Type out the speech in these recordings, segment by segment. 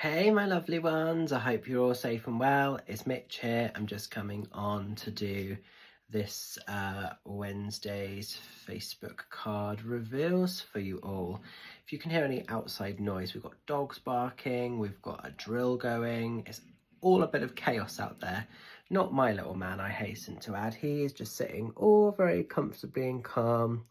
Hey, my lovely ones. I hope you're all safe and well. It's Mitch here. I'm just coming on to do this Wednesday's Facebook card reveals for you all. If you can hear any outside noise, we've got dogs barking, we've got a drill going. It's all a bit of chaos out there. Not my little man, I hasten to add. He is just sitting all very comfortably and calm,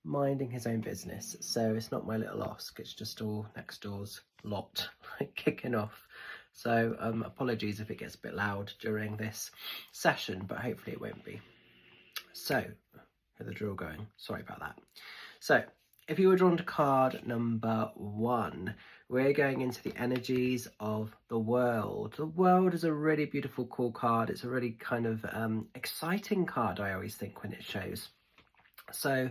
minding his own business. So it's not my little Oscar, it's just all next door's lot like kicking off. So apologies if it gets a bit loud during this session, but hopefully it won't be. So for the drill going, sorry about that. So if you were drawn to card number 1, we're going into the energies of the world. The world is a really beautiful, cool card. It's a really kind of exciting card, I always think, when it shows. So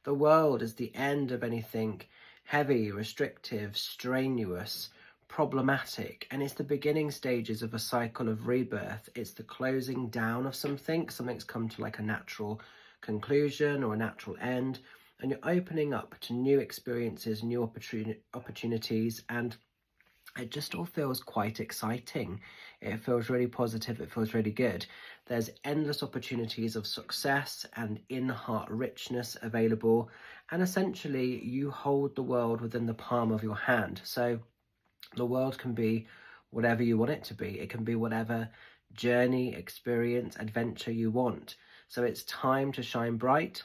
the world is the end of anything heavy, restrictive, strenuous, problematic, and it's the beginning stages of a cycle of rebirth. It's the closing down of something. Something's come to like a natural conclusion or a natural end, and you're opening up to new experiences, new opportunities, and it just all feels quite exciting. It feels really positive. It feels really good. There's endless opportunities of success and in-heart richness available. And essentially, you hold the world within the palm of your hand. So the world can be whatever you want it to be. It can be whatever journey, experience, adventure you want. So it's time to shine bright.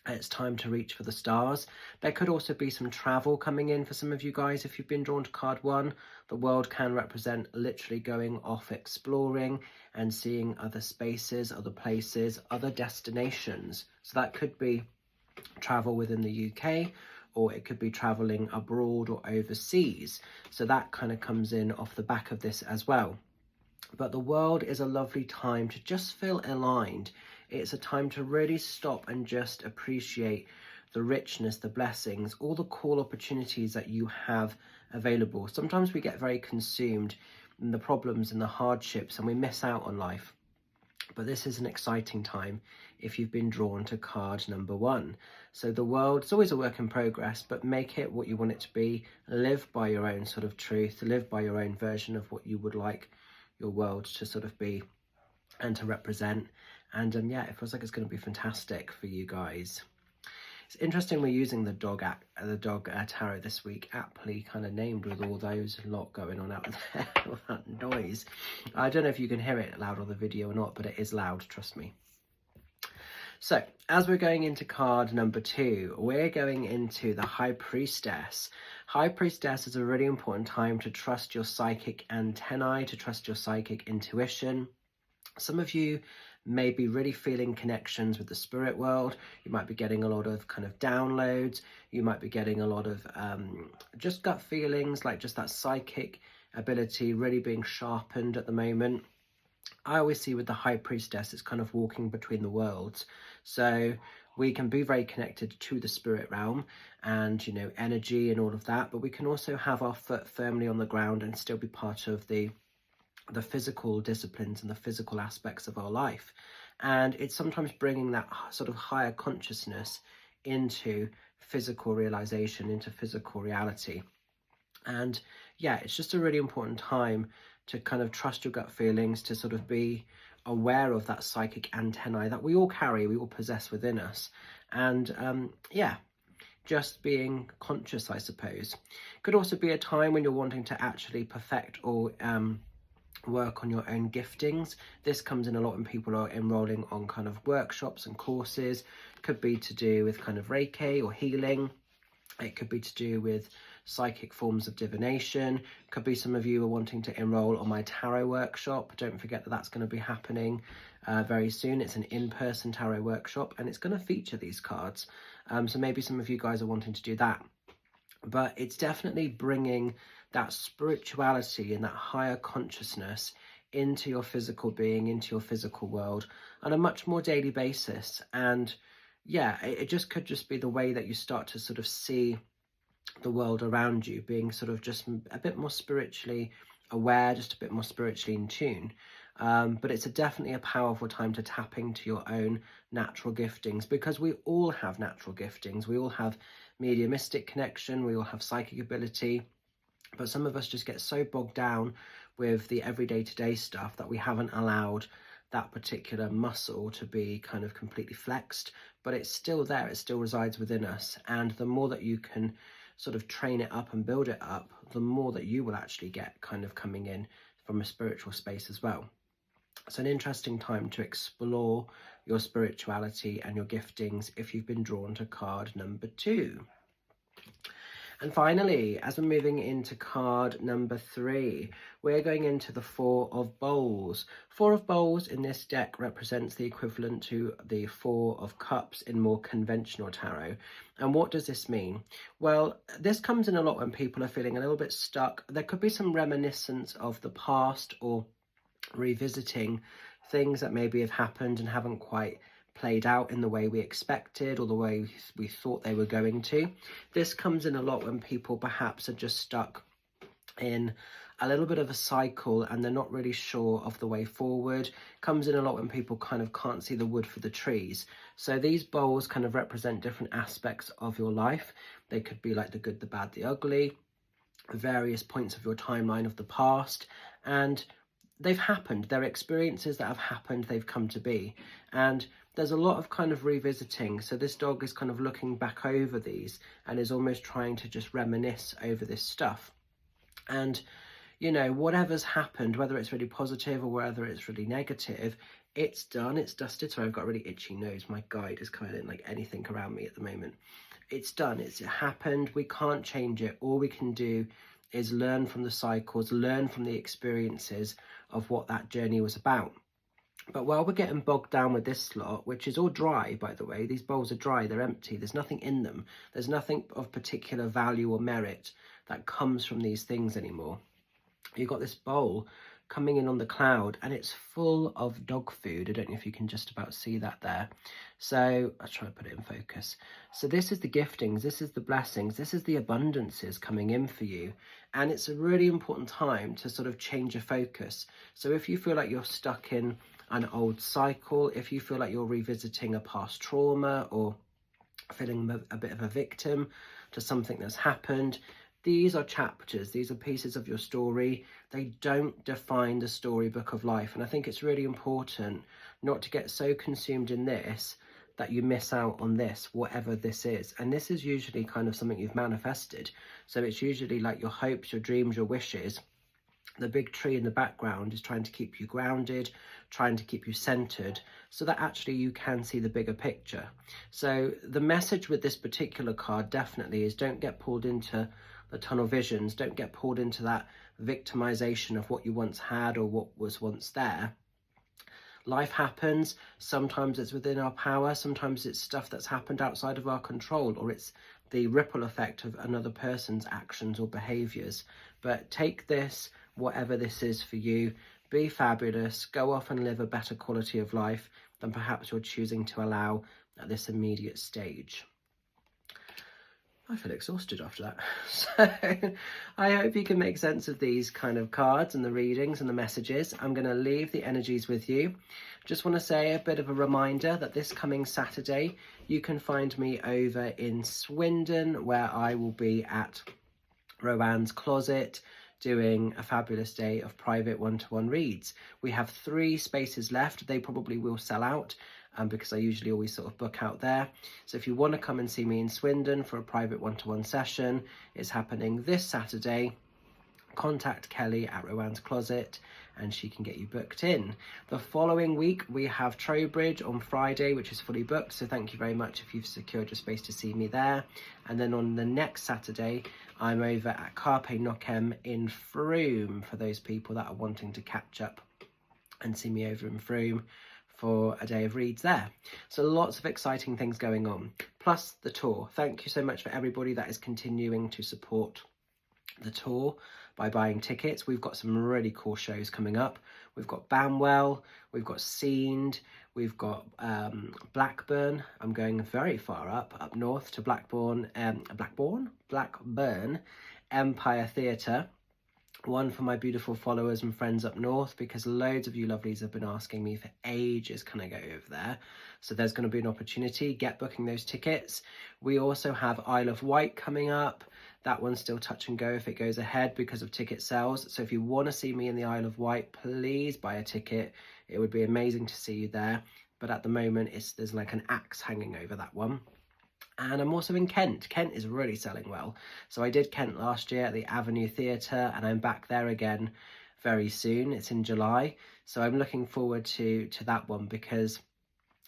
It's time to reach for the stars. There could also be some travel coming in for some of you guys. If you've been drawn to card 1, the world can represent literally going off exploring and seeing other spaces, other places, other destinations. So that could be travel within the UK, or it could be traveling abroad or overseas. So that kind of comes in off the back of this as well. But the world is a lovely time to just feel aligned. It's a time to really stop and just appreciate the richness, the blessings, all the cool opportunities that you have available. Sometimes we get very consumed in the problems and the hardships and we miss out on life. But this is an exciting time if you've been drawn to card number 1. So the world, it's always a work in progress, but make it what you want it to be. Live by your own sort of truth, live by your own version of what you would like your world to sort of be and to represent. And yeah, it feels like it's going to be fantastic for you guys. It's interesting we're using the dog tarot this week, aptly kind of named with all those lot going on out there, all that noise. I don't know if you can hear it loud on the video or not, but it is loud, trust me. So as we're going into card number 2, we're going into the High Priestess. High Priestess is a really important time to trust your psychic antennae, to trust your psychic intuition. Some of you may be really feeling connections with the spirit world. You might be getting a lot of kind of downloads. You might be getting a lot of just gut feelings, like just that psychic ability really being sharpened at the moment. I always see with the High Priestess, it's kind of walking between the worlds. So we can be very connected to the spirit realm and, you know, energy and all of that, but we can also have our foot firmly on the ground and still be part of the physical disciplines and the physical aspects of our life. And it's sometimes bringing that sort of higher consciousness into physical realization, into physical reality. And yeah, it's just a really important time to kind of trust your gut feelings, to sort of be aware of that psychic antennae that we all carry, we all possess within us. And yeah, just being conscious, I suppose. Could also be a time when you're wanting to actually perfect or work on your own giftings. This comes in a lot when people are enrolling on kind of workshops and courses. Could be to do with kind of Reiki or healing. It could be to do with psychic forms of divination. Could be some of you are wanting to enroll on my tarot workshop. Don't forget that that's going to be happening very soon. It's an in-person tarot workshop and it's going to feature these cards. So maybe some of you guys are wanting to do that. But it's definitely bringing that spirituality and that higher consciousness into your physical being, into your physical world on a much more daily basis. And yeah, it just could just be the way that you start to sort of see the world around you, being sort of just a bit more spiritually aware, just a bit more spiritually in tune. But it's definitely a powerful time to tap into your own natural giftings, because we all have natural giftings. We all have mediumistic connection. We all have psychic ability. But some of us just get so bogged down with the everyday to-day stuff that we haven't allowed that particular muscle to be kind of completely flexed, but it's still there, it still resides within us. And the more that you can sort of train it up and build it up, the more that you will actually get kind of coming in from a spiritual space as well. It's an interesting time to explore your spirituality and your giftings if you've been drawn to card number 2. And finally, as we're moving into card number 3, we're going into the Four of Bowls. Four of Bowls in this deck represents the equivalent to the Four of Cups in more conventional tarot. And what does this mean? Well, this comes in a lot when people are feeling a little bit stuck. There could be some reminiscence of the past or revisiting things that maybe have happened and haven't quite played out in the way we expected or the way we thought they were going to. This comes in a lot when people perhaps are just stuck in a little bit of a cycle and they're not really sure of the way forward. Comes in a lot when people kind of can't see the wood for the trees. So these bowls kind of represent different aspects of your life. They could be like the good, the bad, the ugly, various points of your timeline of the past, and they've happened. They're experiences that have happened, they've come to be. And there's a lot of kind of revisiting. So this dog is kind of looking back over these and is almost trying to just reminisce over this stuff. And, you know, whatever's happened, whether it's really positive or whether it's really negative, it's done, it's dusted. Sorry, I've got a really itchy nose. My guide is kind of like anything around me at the moment. It's done, it happened. We can't change it. All we can do is learn from the cycles, learn from the experiences of what that journey was about. But while we're getting bogged down with this slot, which is all dry, by the way, these bowls are dry, they're empty, there's nothing in them. There's nothing of particular value or merit that comes from these things anymore. You've got this bowl coming in on the cloud and it's full of dog food. I don't know if you can just about see that there. So I'll try to put it in focus. So this is the giftings, this is the blessings, this is the abundances coming in for you. And it's a really important time to sort of change your focus. So if you feel like you're stuck in an old cycle, if you feel like you're revisiting a past trauma or feeling a bit of a victim to something that's happened, these are chapters, these are pieces of your story. They don't define the storybook of life. And I think it's really important not to get so consumed in this that you miss out on this, whatever this is. And this is usually kind of something you've manifested. So it's usually like your hopes, your dreams, your wishes. The big tree in the background is trying to keep you grounded, trying to keep you centered, so that actually you can see the bigger picture. So the message with this particular card definitely is don't get pulled into the tunnel visions, don't get pulled into that victimization of what you once had or what was once there. Life happens, sometimes it's within our power, sometimes it's stuff that's happened outside of our control, or it's the ripple effect of another person's actions or behaviors. But take this, whatever this is for you, be fabulous, go off and live a better quality of life than perhaps you're choosing to allow at this immediate stage. I feel exhausted after that. So I hope you can make sense of these kind of cards and the readings and the messages. I'm going to leave the energies with you. Just want to say a bit of a reminder that this coming Saturday, you can find me over in Swindon, where I will be at Rowan's Closet, doing a fabulous day of private one-to-one reads. We have 3 spaces left. They probably will sell out because I usually always sort of book out there. So if you want to come and see me in Swindon for a private one-to-one session, it's happening this Saturday. Contact Kelly at Rowan's Closet and she can get you booked in. The following week we have Trowbridge on Friday, which is fully booked, so thank you very much if you've secured your space to see me there. And then on the next Saturday I'm over at Carpe Nocem in Frome for those people that are wanting to catch up and see me over in Frome for a day of reads there. So lots of exciting things going on, plus the tour. Thank you so much for everybody that is continuing to support the tour by buying tickets. We've got some really cool shows coming up. We've got Banwell, we've got Scened, we've got Blackburn. I'm going very far up north to Blackburn Empire Theatre. One for my beautiful followers and friends up north, because loads of you lovelies have been asking me for ages, can I go over there? So there's going to be an opportunity, get booking those tickets. We also have Isle of Wight coming up. That one's still touch and go if it goes ahead because of ticket sales. So if you want to see me in the Isle of Wight, please buy a ticket. It would be amazing to see you there. But at the moment, there's like an axe hanging over that one. And I'm also in Kent. Kent is really selling well. So I did Kent last year at the Avenue Theatre, and I'm back there again very soon. It's in July. So I'm looking forward to that one, because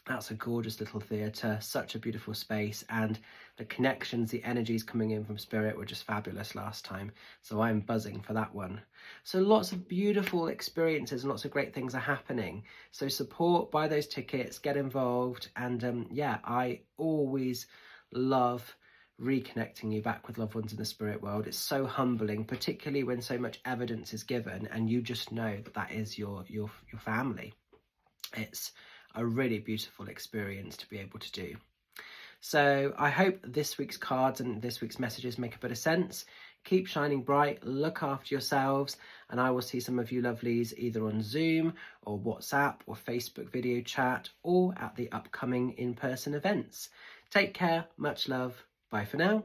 that's a gorgeous little theatre, such a beautiful space, and the connections, the energies coming in from Spirit were just fabulous last time. So I'm buzzing for that one. So lots of beautiful experiences and lots of great things are happening. So support, buy those tickets, get involved, and yeah, I always love reconnecting you back with loved ones in the spirit world. It's so humbling, particularly when so much evidence is given and you just know that that is your family. It's a really beautiful experience to be able to do. So I hope this week's cards and this week's messages make a bit of sense. Keep shining bright, look after yourselves, and I will see some of you lovelies either on Zoom or WhatsApp or Facebook video chat or at the upcoming in-person events. Take care, much love, bye for now.